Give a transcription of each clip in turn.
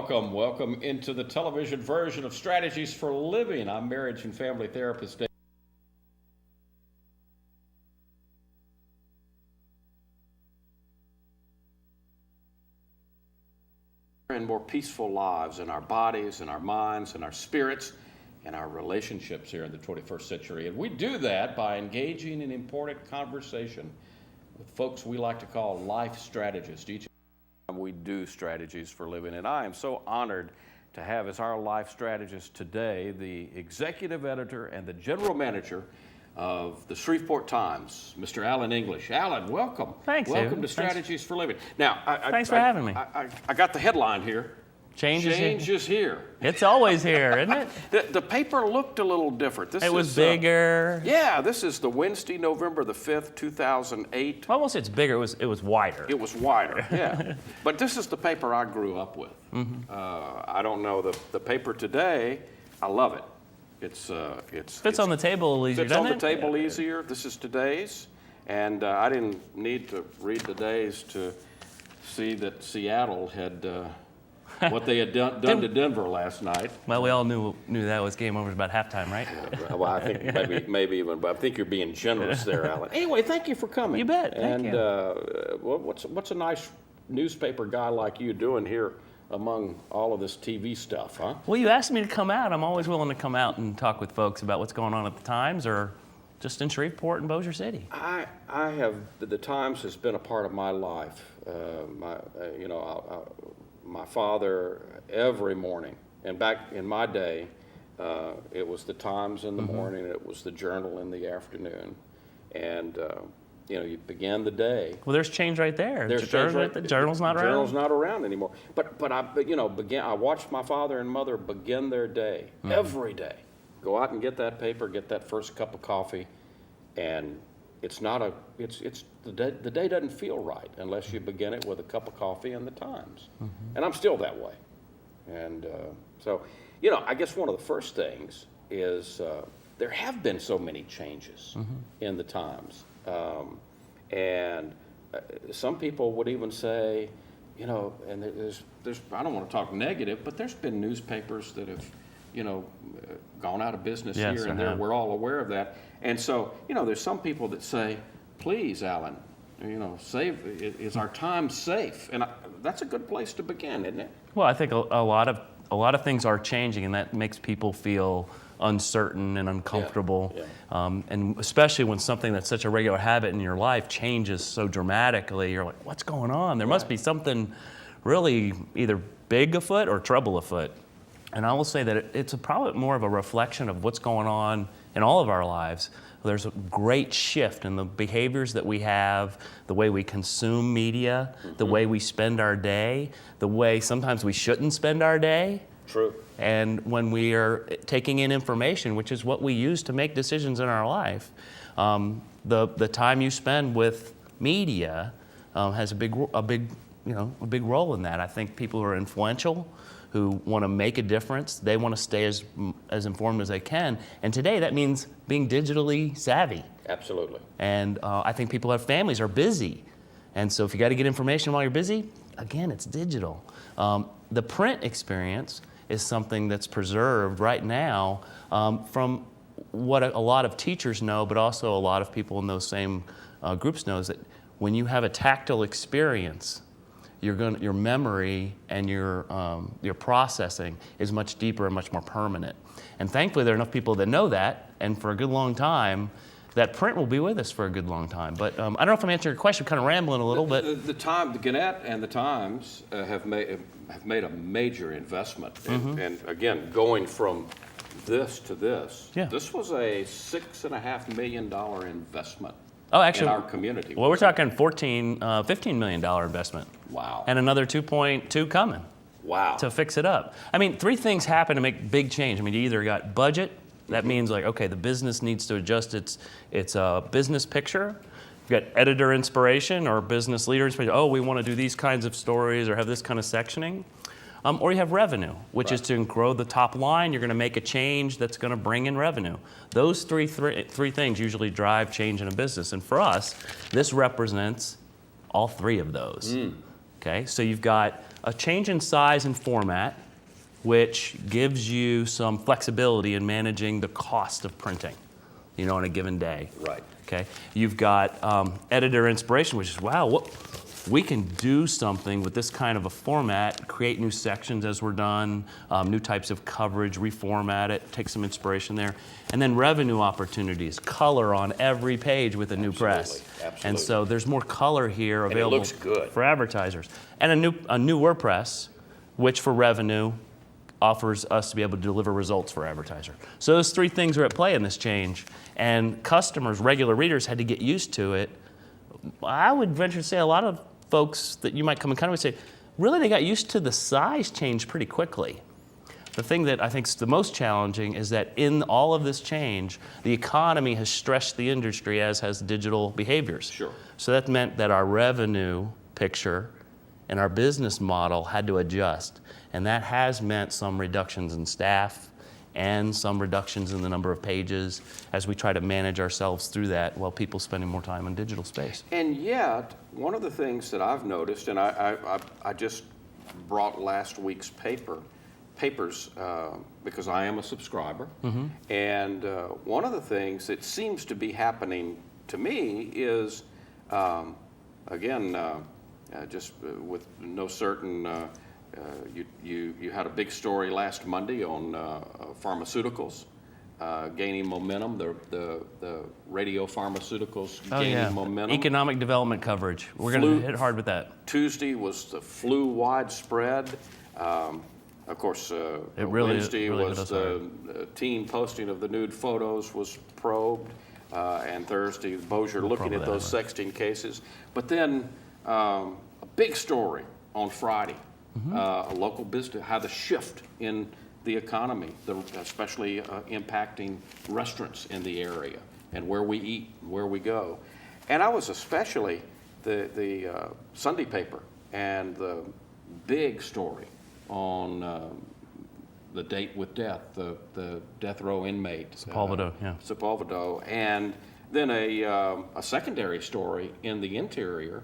Welcome into the television version of Strategies for Living. I'm marriage and family therapist Dave. And more peaceful lives in our bodies, in our minds, in our spirits, and our relationships here in the 21st century. And we do that by engaging in important conversation with folks we like to call life strategists. Each time we do Strategies for Living, and I am so honored to have as our life strategist today the executive editor and the general manager of the Shreveport Times, Mr. Alan English. Alan, welcome. Thanks, Welcome to Strategies for Living. Now, Thanks for having me. I got the headline here. Change is here. It's always here, isn't it? The paper looked a little different. It was bigger. Yeah, this is the Wednesday, November the 5th, 2008. Almost it's bigger. It was wider. It was wider, yeah. But this is the paper I grew up with. Mm-hmm. I don't know the paper today. I love it. Fits on the table easier, doesn't it? Fits on the table easier. This is today's, and I didn't need to read today's to see that Seattle had what they had done to Denver last night. Well, we all knew that was game over about halftime, right? Yeah, well, I think maybe even, but I think you're being generous there, Alan. Anyway, thank you for coming. You bet. Thank you. What's a nice newspaper guy like you doing here among all of this TV stuff, huh? Well, you asked me to come out. I'm always willing to come out and talk with folks about what's going on at the Times or just in Shreveport and Bossier City. The Times has been a part of my life. My father, every morning, and back in my day, it was the Times in the morning, it was the Journal in the afternoon, and you began the day. Well, there's change right there. There's change right. The Journal's not around. Journal's not around anymore. But I watched my father and mother begin their day every day. Go out and get that paper, get that first cup of coffee, and the day doesn't feel right unless you begin it with a cup of coffee and the Times. Mm-hmm. And I'm still that way. And so, I guess one of the first things is there have been so many changes in the Times. And some people would even say, and there's I don't want to talk negative, but there's been newspapers that have, gone out of business here and there. We're all aware of that. And so, there's some people that say, please, Alan, is our time safe? And that's a good place to begin, isn't it? Well, I think a lot of things are changing, and that makes people feel uncertain and uncomfortable. Yeah. And especially when something that's such a regular habit in your life changes so dramatically, you're like, what's going on? There must be something really either big afoot or trouble afoot. And I will say that it's probably more of a reflection of what's going on in all of our lives. There's a great shift in the behaviors that we have, the way we consume media, the way we spend our day, the way sometimes we shouldn't spend our day. True. And when we are taking in information, which is what we use to make decisions in our life, the time you spend with media has a big role in that. I think people who are influential, who want to make a difference, they want to stay as informed as they can. And today that means being digitally savvy. Absolutely. And I think people who have families are busy. And so if you got to get information while you're busy, again, it's digital. The print experience is something that's preserved right now from what a lot of teachers know, but also a lot of people in those same groups knows that when you have a tactile experience, your memory and your processing is much deeper and much more permanent. And thankfully, there are enough people that know that, and for a good long time, that print will be with us for a good long time. But I don't know if I'm answering your question. I'm kind of rambling a little bit. The Gannett and the Times have made a major investment, and again, going from this to this. Yeah. This was a $6.5 million investment. Oh, actually, in our community. Well, we're talking $15 million investment. Wow. And another 2.2 coming. Wow. To fix it up. I mean, three things happen to make big change. I mean, you either got budget. That means like, okay, the business needs to adjust its business picture. You've got editor inspiration or business leader inspiration. Oh, we want to do these kinds of stories or have this kind of sectioning. Or you have revenue, which is to grow the top line. You're going to make a change that's going to bring in revenue. Those three things usually drive change in a business. And for us, this represents all three of those. Okay, so you've got a change in size and format, which gives you some flexibility in managing the cost of printing, on a given day. Right. Okay. You've got editor inspiration, which is, wow, we can do something with this kind of a format, create new sections as we're done, new types of coverage, reformat it, take some inspiration there. And then revenue opportunities, color on every page with a new press. Absolutely. And so there's more color here available it looks good. for advertisers. And a new WordPress, which for revenue offers us to be able to deliver results for advertiser. So those three things are at play in this change. And customers, regular readers, had to get used to it. I would venture to say a lot of folks that you might come in contact with say, really they got used to the size change pretty quickly. The thing that I think is the most challenging is that in all of this change, the economy has stressed the industry, as has digital behaviors. Sure. So that meant that our revenue picture and our business model had to adjust. And that has meant some reductions in staff and some reductions in the number of pages as we try to manage ourselves through that while people spending more time in digital space. And yet, one of the things that I've noticed, and I just brought last week's papers because I am a subscriber, and one of the things that seems to be happening to me is, just with no certain, you had a big story last Monday on pharmaceuticals gaining momentum, the radio pharmaceuticals gaining momentum. Economic development coverage. We're going to hit hard with that. Tuesday was the flu widespread. Of course, Wednesday was the teen posting of the nude photos was probed, and Thursday, Bossier looking at those sexting cases. But then a big story on Friday, a local business, how the shift in the economy, especially impacting restaurants in the area and where we eat, where we go. And I was especially the Sunday paper and the big story on the date with death, the death row inmate. Sepulveda, Sepulveda. And then a secondary story in the interior.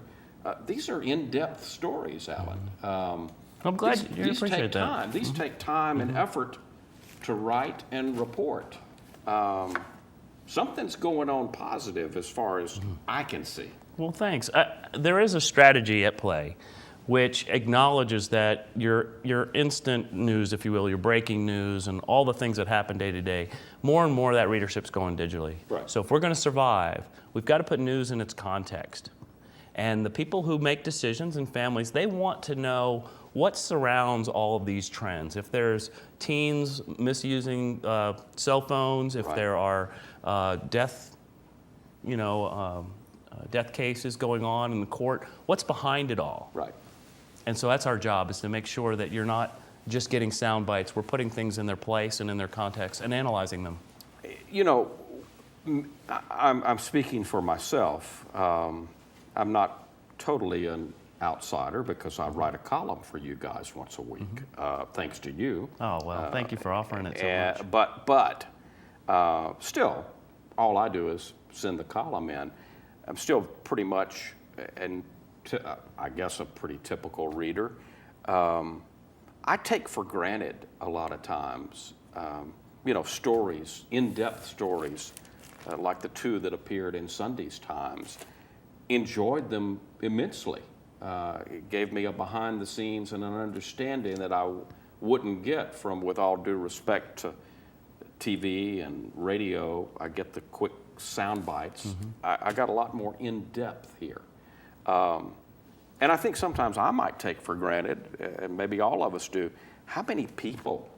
These are in-depth stories, Alan. I'm glad you these appreciate take time. that. These take time and effort to write and report. Something's going on positive as far as I can see. Well, thanks. There is a strategy at play which acknowledges that your instant news, if you will, your breaking news and all the things that happen day to day, more and more of that readership's going digitally. Right. So if we're going to survive, we've got to put news in its context. And the people who make decisions and families, they want to know what surrounds all of these trends. If there's teens misusing cell phones, if there are death cases going on in the court, what's behind it all? Right. And so that's our job, is to make sure that you're not just getting sound bites. We're putting things in their place and in their context and analyzing them. I'm speaking for myself. I'm not totally an outsider because I write a column for you guys once a week, thanks to you. Oh, well, thank you for offering it so much. But still, all I do is send the column in. I'm still pretty much, I guess, a pretty typical reader. I take for granted a lot of times, stories, in-depth stories, like the two that appeared in Sunday's Times. Enjoyed them immensely. It gave me a behind the scenes and an understanding that I wouldn't get from, with all due respect to TV and radio. I get the quick sound bites. I got a lot more in depth here. And I think sometimes I might take for granted, and maybe all of us do, how many people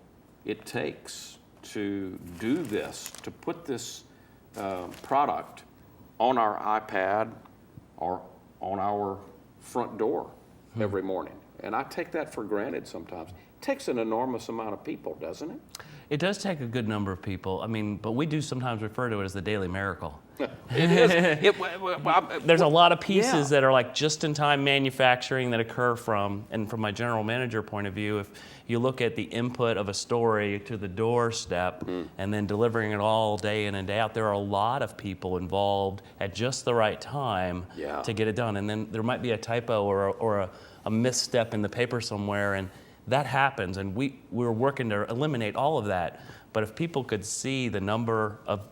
it takes to do this, to put this product on our iPad or on our front door every morning. And I take that for granted sometimes. It takes an enormous amount of people, doesn't it? It does take a good number of people. I mean, but we do sometimes refer to it as the daily miracle. It is. There's a lot of pieces that are like just-in-time manufacturing that occur from my general manager point of view, if you look at the input of a story to the doorstep and then delivering it all day in and day out, there are a lot of people involved at just the right time to get it done. And then there might be a typo or a misstep in the paper somewhere, and that happens, and we're working to eliminate all of that. But if people could see the number of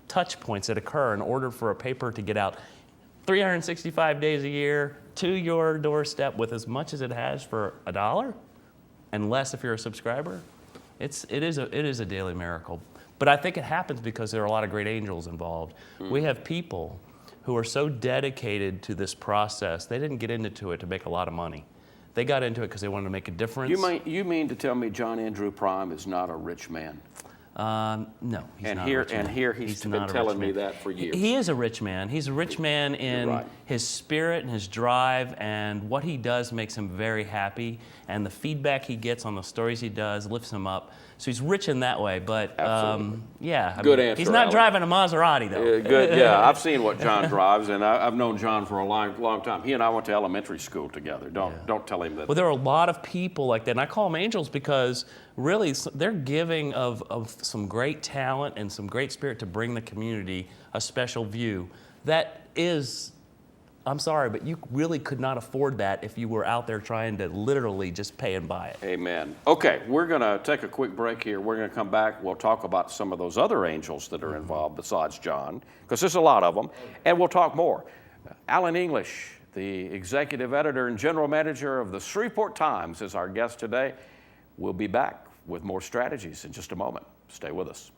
touch points that occur in order for a paper to get out 365 days a year to your doorstep with as much as it has for $1 and less if you're a subscriber, it is a daily miracle. But I think it happens because there are a lot of great angels involved. We have people who are so dedicated to this process, they didn't get into it to make a lot of money. They got into it because they wanted to make a difference. You mean to tell me John Andrew Prime is not a rich man? No, he's not a rich man. And here he's been telling me that for years. He is a rich man. He's a rich man in his spirit and his drive, and what he does makes him very happy, and the feedback he gets on the stories he does lifts him up. So he's rich in that way, but yeah. Good answer, he's not Alan. driving a Maserati, though. Good, yeah. I've seen what John drives, and I've known John for a long time. He and I went to elementary school together. Don't tell him that. Well, there are a lot of people like that, and I call them angels because really they're giving of some great talent and some great spirit to bring the community a special view. That is, I'm sorry, but you really could not afford that if you were out there trying to literally just pay and buy it. Amen. Okay, we're going to take a quick break here. We're going to come back. We'll talk about some of those other angels that are involved besides John, because there's a lot of them, and we'll talk more. Alan English, the executive editor and general manager of the Shreveport Times, is our guest today. We'll be back with more strategies in just a moment. Stay with us.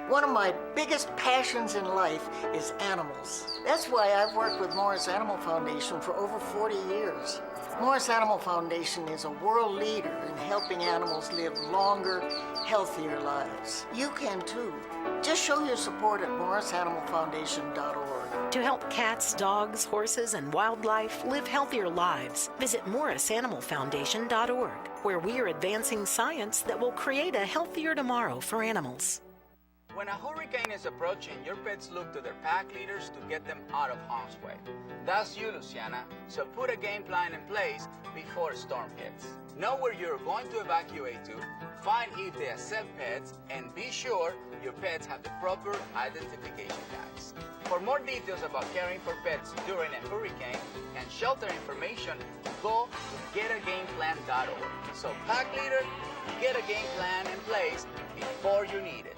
One of my biggest passions in life is animals. That's why I've worked with Morris Animal Foundation for over 40 years. Morris Animal Foundation is a world leader in helping animals live longer, healthier lives. You can too. Just show your support at morrisanimalfoundation.org. To help cats, dogs, horses, and wildlife live healthier lives, visit morrisanimalfoundation.org, where we are advancing science that will create a healthier tomorrow for animals. When a hurricane is approaching, your pets look to their pack leaders to get them out of harm's way. That's you, Luciana, so put a game plan in place before a storm hits. Know where you're going to evacuate to, find if they accept pets, and be sure your pets have the proper identification tags. For more details about caring for pets during a hurricane and shelter information, go to getagameplan.org. So pack leader, get a game plan in place before you need it.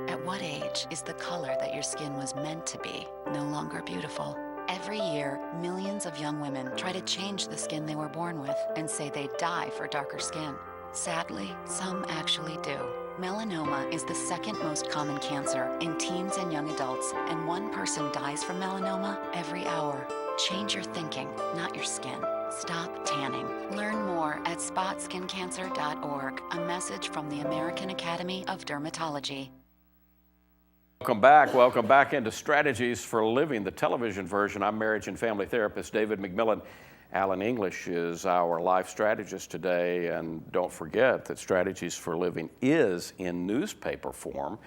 At what age is the color that your skin was meant to be no longer beautiful? Every year, millions of young women try to change the skin they were born with and say they'd die for darker skin. Sadly, some actually do. Melanoma is the second most common cancer in teens and young adults, and one person dies from melanoma every hour. Change your thinking, not your skin. Stop tanning. Learn more at spotskincancer.org. A message from the American Academy of Dermatology. Welcome back into Strategies for Living, the television version. I'm marriage and family therapist David McMillan. Alan English is our life strategist today, and don't forget that Strategies for Living is in newspaper form.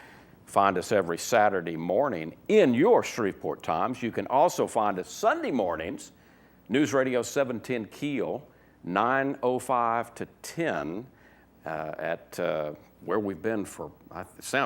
Find us every Saturday morning in your Shreveport Times. You can also find us Sunday mornings, News Radio 710 Keel, 9:05 to 10 at where we've been for,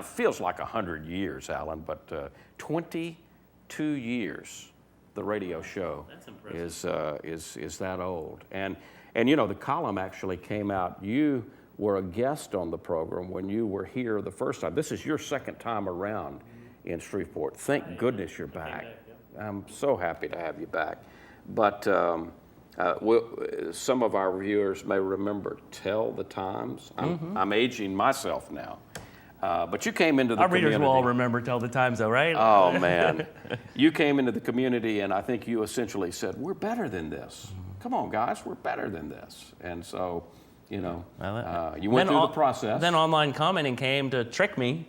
feels like 100 years, Alan, but 22 years the radio show is that old. And you know, the column actually came out. You were a guest on the program when you were here the first time. This is your second time around in Shreveport. Thank goodness you're back. I'm so happy to have you back. But some of our viewers may remember Tell the Times. I'm aging myself now. But you came into the community. Our readers will all remember Tell the Times, though, right? Oh, man. You came into the community, and I think you essentially said, we're better than this. Come on, guys, we're better than this. And so, you know, you went through the process. Then online commenting came to trick me.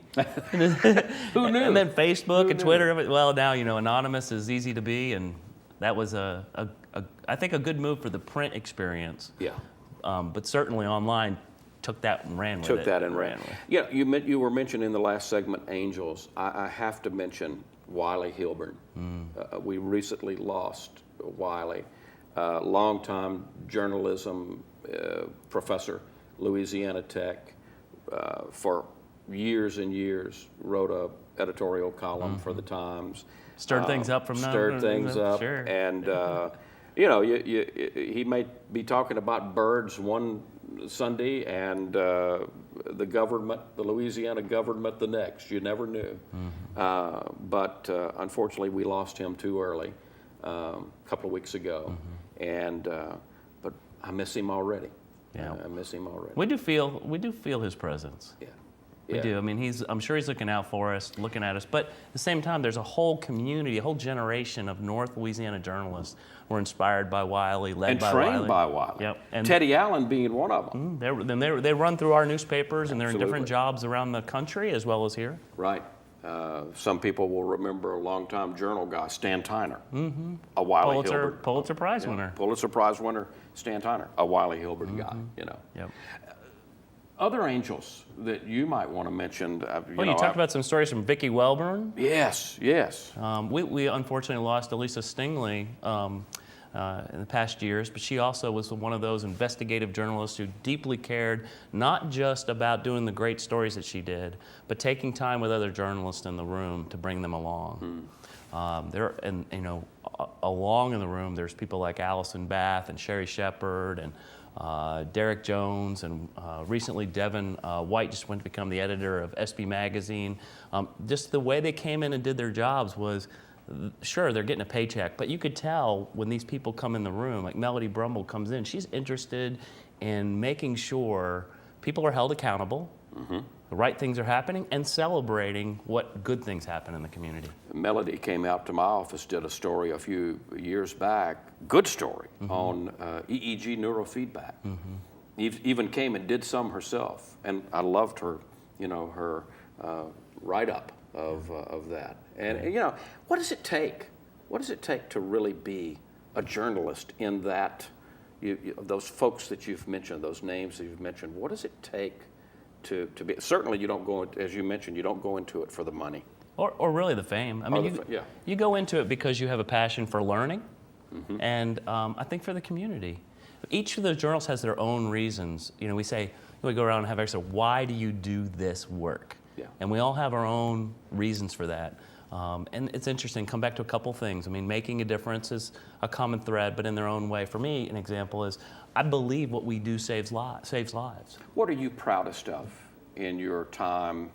Who knew? And then Facebook and Twitter. Well, now, you know, anonymous is easy to be, and that was, I think, a good move for the print experience. Yeah. But certainly online took that and ran with it. Took that and ran with it. Yeah, you were mentioning in the last segment angels. I have to mention Wiley Hilburn. We recently lost Wiley, longtime journalism professor, Louisiana Tech, for years and years, wrote a editorial column for the Times. Stirred things up from now. Stirred things up. Sure. And You know, he may be talking about birds one Sunday and the government, the Louisiana government, the next. You never knew. But unfortunately, we lost him too early a couple of weeks ago. And but I miss him already. Yeah. I miss him already. We do feel his presence. Yeah. We do. I mean, I'm sure he's looking out for us, looking at us. But at the same time, there's a whole community, a whole generation of North Louisiana journalists who are inspired by Wiley, led And by Wiley. trained by Wiley. Yep. And Teddy Allen being one of them. they run through our newspapers, and they're in different Absolutely. jobs around the country as well as here. Right. Some people will remember a longtime journal guy, Stan Tyner, a Wiley Hilbert. Pulitzer Prize winner. Pulitzer Prize winner, Stan Tyner, a Wiley Hilbert guy, you know. Yep. Other angels that you might want to mention. You talked about some stories from Vicki Welborn. Yes. We unfortunately lost Elisa Stingley in the past years, but she also was one of those investigative journalists who deeply cared not just about doing the great stories that she did, but taking time with other journalists in the room to bring them along. Along in the room, there's people like Allison Bath and Sherry Shepard and Derek Jones, and recently Devin White just went to become the editor of SB Magazine. Just the way they came in and did their jobs was, sure, they're getting a paycheck, but you could tell when these people come in the room, like Melody Brumble comes in, she's interested in making sure people are held accountable, the right things are happening, and celebrating what good things happen in the community. Melody came out to my office, did a story a few years back, good story, on EEG neurofeedback. Even came and did some herself, and I loved her, her write-up of that. And what does it take? What does it take to really be a journalist in that? Those folks that you've mentioned, those names that you've mentioned, what does it take to be? Certainly, you don't go, as you mentioned, you don't go into it for the money. Or really the fame. I mean, you go into it because you have a passion for learning, and I think for the community. Each of those journals has their own reasons. We say, we go around and have extra, why do you do this work? Yeah. And we all have our own reasons for that. And it's interesting, come back to a couple things. I mean, making a difference is a common thread, but in their own way. For me, an example is, I believe what we do saves lives. What are you proudest of in your time?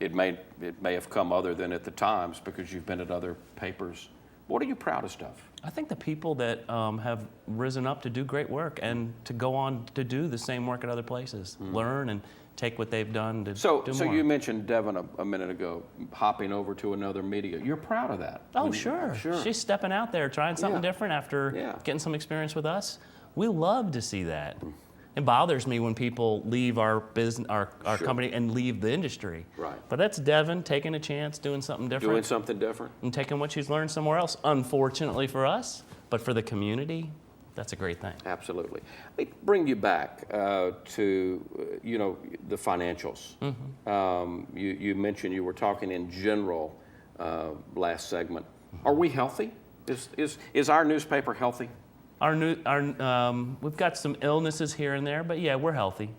It may have come other than at the Times because you've been at other papers. What are you proudest of? I think the people that have risen up to do great work and to go on to do the same work at other places, learn and take what they've done to do more. So you mentioned Devin a minute ago, hopping over to another media. You're proud of that? Oh, sure. She's stepping out there, trying something different after getting some experience with us. We love to see that. It bothers me when people leave our business, our company, and leave the industry. Right. But that's Devin taking a chance, doing something different. Doing something different. And taking what she's learned somewhere else. Unfortunately for us, but for the community, that's a great thing. Absolutely. Let me bring you back to the financials. You mentioned you were talking in general last segment. Are we healthy? Is our newspaper healthy? We've got some illnesses here and there, but yeah, we're healthy.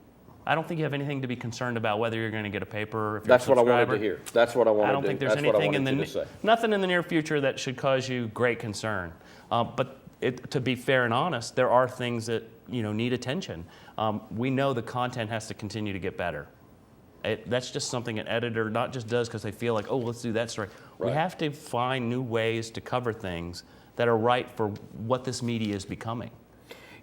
I don't think you have anything to be concerned about whether you're going to get a paper. If That's you're a what I wanted to subscriber. hear. That's what I wanted to I don't think there's anything nothing in the near future that should cause you great concern. But to be fair and honest, there are things that need attention. We know the content has to continue to get better. That's just something an editor not just does because they feel like, oh, let's do that story. Right. We have to find new ways to cover things that are right for what this media is becoming.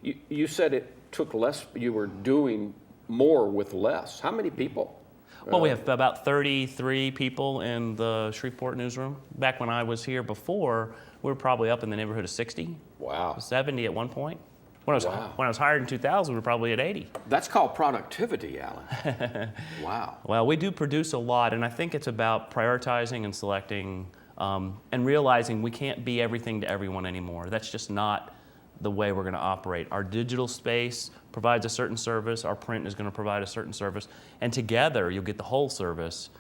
You said it took less. You were doing more with less. How many people? Well, we have about 33 people in the Shreveport newsroom. Back when I was here before, we were probably up in the neighborhood of 60. Wow. 70 at one point. When I was hired in 2000, we were probably at 80. That's called productivity, Alan. Wow. Well, we do produce a lot, and I think it's about prioritizing and selecting and realizing we can't be everything to everyone anymore. That's just not the way we're going to operate. Our digital space provides a certain service, our print is going to provide a certain service, and together you'll get the whole service,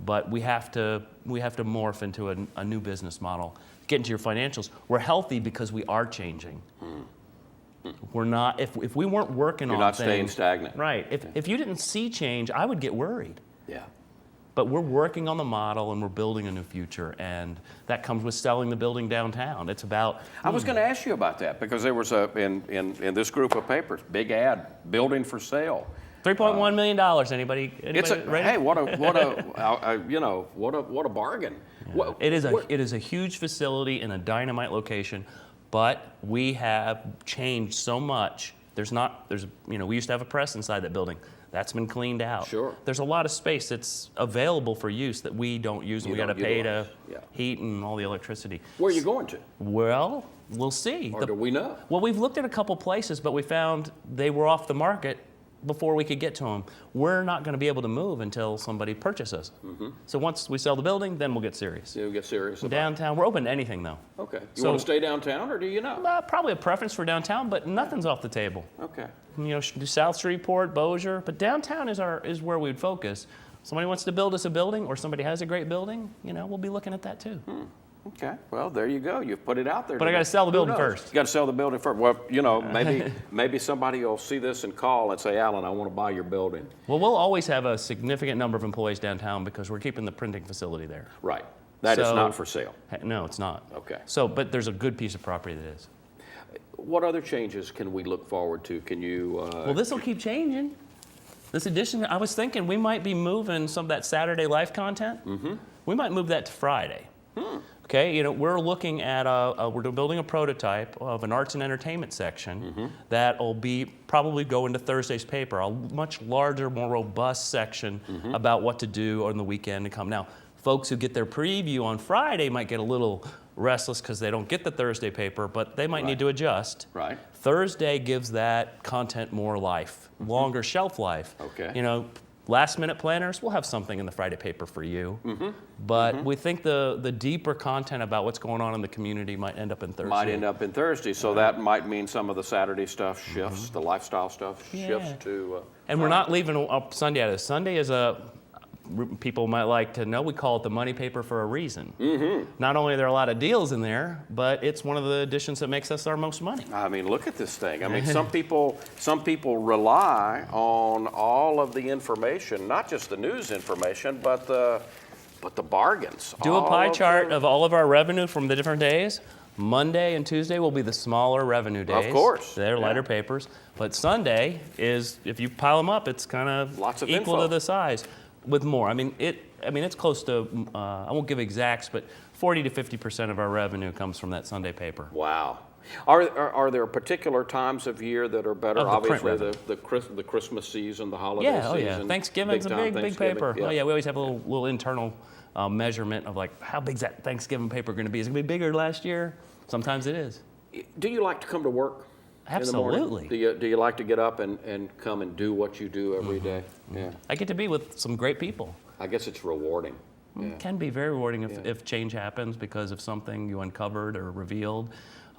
but we have to morph into a new business model. Get into your financials. We're healthy because we are changing. We're not, if we weren't working on things. You're not staying stagnant. Right. If you didn't see change, I would get worried. Yeah. But we're working on the model and we're building a new future, and that comes with selling the building downtown. It's about I was going to ask you about that because there was in this group of papers, big ad, building for sale. $3.1 million. Anybody It's a, ready? hey, what a bargain. What- It is what- a huge facility in a dynamite location, but we have changed so much. We used to have a press inside that building. That's been cleaned out. Sure. There's a lot of space that's available for use that we don't use, and You we got to don't pay to utilize. Yeah. heat and all the electricity. Where are you going to? Well, we'll see. Or do we know? Well, we've looked at a couple places, but we found they were off the market before we could get to them. We're not going to be able to move until somebody purchases. So once we sell the building, then we'll get serious. You'll get serious about Downtown, we're open to anything though. Okay. You So- want to stay downtown or do you not? Probably a preference for downtown, but nothing's off the table. Okay. Do South Shreveport, Bossier, but downtown is where we'd focus. Somebody wants to build us a building, or somebody has a great building, we'll be looking at that too. Okay. Well, there you go. You've put it out there. But I gotta sell the Who building knows? first. You got to sell the building first. Well, maybe somebody will see this and call and say, Alan, I want to buy your building. Well, we'll always have a significant number of employees downtown because we're keeping the printing facility there. Right. That is So- not for sale. No, it's not. Okay. So, but there's a good piece of property that is. What other changes can we look forward to? Can you? Well, this will keep changing. This edition, I was thinking we might be moving some of that Saturday Life content. We might move that to Friday. Okay, we're looking at we're building a prototype of an arts and entertainment section that will probably go into Thursday's paper, a much larger, more robust section about what to do on the weekend to come. Now, folks who get their preview on Friday might get a little restless because they don't get the Thursday paper, but they might need to adjust. Right. Thursday gives that content more life, longer shelf life. Okay. Last minute planners, we'll have something in the Friday paper for you. But we think the deeper content about what's going on in the community might end up in Thursday. Might end up in Thursday, so that might mean some of the Saturday stuff shifts, the lifestyle stuff shifts to. And we're not leaving Sunday out of this. Sunday is people might like to know, we call it the money paper for a reason. Not only are there a lot of deals in there, but it's one of the editions that makes us our most money. I mean, look at this thing. I mean, some people rely on all of the information, not just the news information, but the bargains. Do a all pie of chart the- of all of our revenue from the different days. Monday and Tuesday will be the smaller revenue days. Of course, They're lighter yeah. papers. But Sunday is, if you pile them up, it's kind of Lots of equal info. to the size with more. It's close to, I won't give exacts, but 40 to 50% of our revenue comes from that Sunday paper. Wow. Are there particular times of year that are better? Of the print Obviously, the Christmas season, the holiday Yeah, season. oh yeah. Thanksgiving's a time big Thanksgiving, paper. Oh yeah, we always have a little internal measurement of how big's that Thanksgiving paper going to be? Is it going to be bigger last year? Sometimes it is. Do you like to come to work? In the morning? Absolutely. Do you like to get up and come and do what you do every day? Yeah. I get to be with some great people. I guess it's rewarding. Yeah. It can be very rewarding if change happens because of something you uncovered or revealed.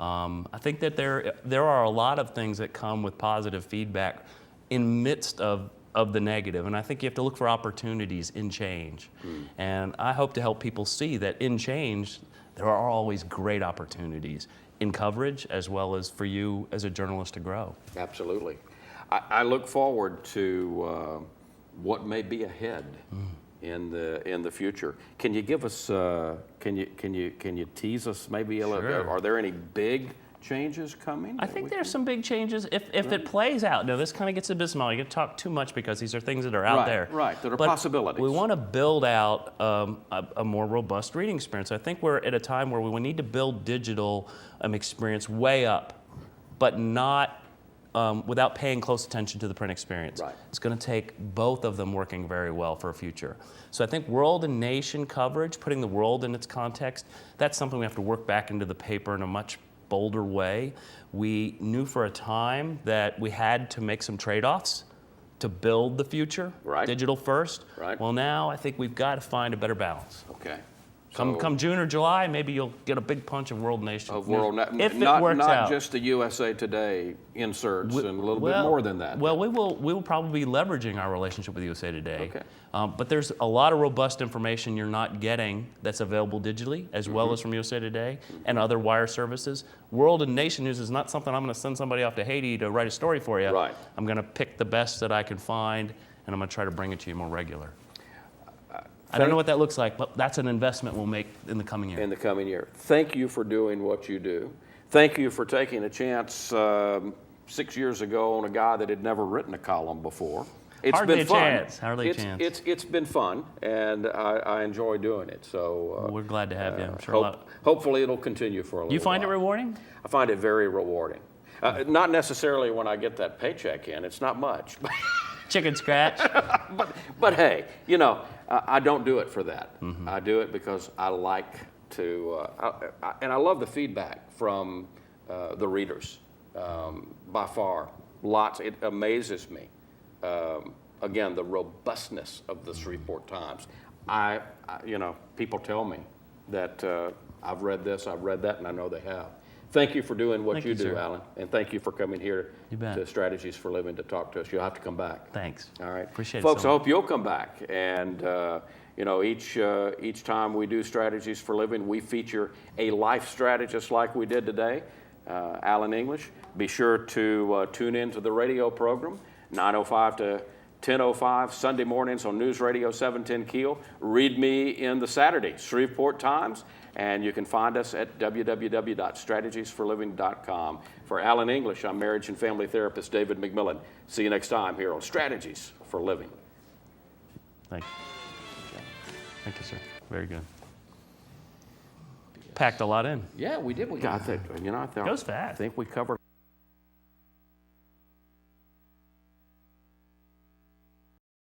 I think that there are a lot of things that come with positive feedback in midst of the negative, and I think you have to look for opportunities in change. And I hope to help people see that in change, there are always great opportunities in coverage as well as for you as a journalist to grow. Absolutely. I look forward to what may be ahead in the future. Can you give us? Can you tease us maybe a little? Sure. Are there any big changes coming? I think there's some big changes if it plays out. Now this kind of gets a bit small. You can talk too much because these are things that are out Right, there. right, that are But possibilities. We want to build out a more robust reading experience. I think we're at a time where we need to build digital experience way up, but not without paying close attention to the print experience. Right. It's going to take both of them working very well for a future. So I think world and nation coverage, putting the world in its context, that's something we have to work back into the paper in a much bolder way. We knew for a time that we had to make some trade-offs to build the future, Right. digital first. Right. Well, now I think we've got to find a better balance. Okay. Come June or July, maybe you'll get a big punch of world nation. Of world, if it not works not out. just the USA Today inserts, and a little bit more than that. Well, we will probably be leveraging our relationship with USA Today. Okay. But there's a lot of robust information you're not getting that's available digitally, as well as from USA Today and other wire services. World and Nation News is not something I'm going to send somebody off to Haiti to write a story for you. Right. I'm going to pick the best that I can find, and I'm going to try to bring it to you more regular. I don't know what that looks like, but that's an investment we'll make in the coming year. in the coming year. Thank you for doing what you do. Thank you for taking a chance 6 years ago on a guy that had never written a column before. It's Hardly been a fun. chance. Hardly a chance. It's been fun, and I enjoy doing it. So Well, we're glad to have you. I'm sure a lot. hopefully it'll continue for a little You find it while. rewarding? I find it very rewarding. Not necessarily when I get that paycheck in. It's not much. Chicken scratch. But hey, you know, I don't do it for that. Mm-hmm. I do it because I like to, and I love the feedback from the readers. By far, lots. It amazes me. Again, the robustness of the Shreveport Times. You know, people tell me that I've read this, I've read that, and I know they have. Thank you for doing what Thank you you, do, sir. Alan, and thank you for coming here You bet. to Strategies for Living to talk to us. You'll have to come back. Thanks. All right, Appreciate it folks. so I much. hope you'll come back. And you know, each time we do Strategies for Living, we feature a life strategist like we did today, Alan English. Be sure to tune in to the radio program, 9:05 to 10:05 Sunday mornings on News Radio 710 Keel. Read me in the Saturday Shreveport Times, and you can find us at www.strategiesforliving.com. For Alan English, I'm marriage and family therapist David McMillan. See you next time here on Strategies for Living. Thank you. Thank you, sir. Very good. Packed a lot in. Yeah, we did. We got that. You know, I thought, Goes fast. I think we covered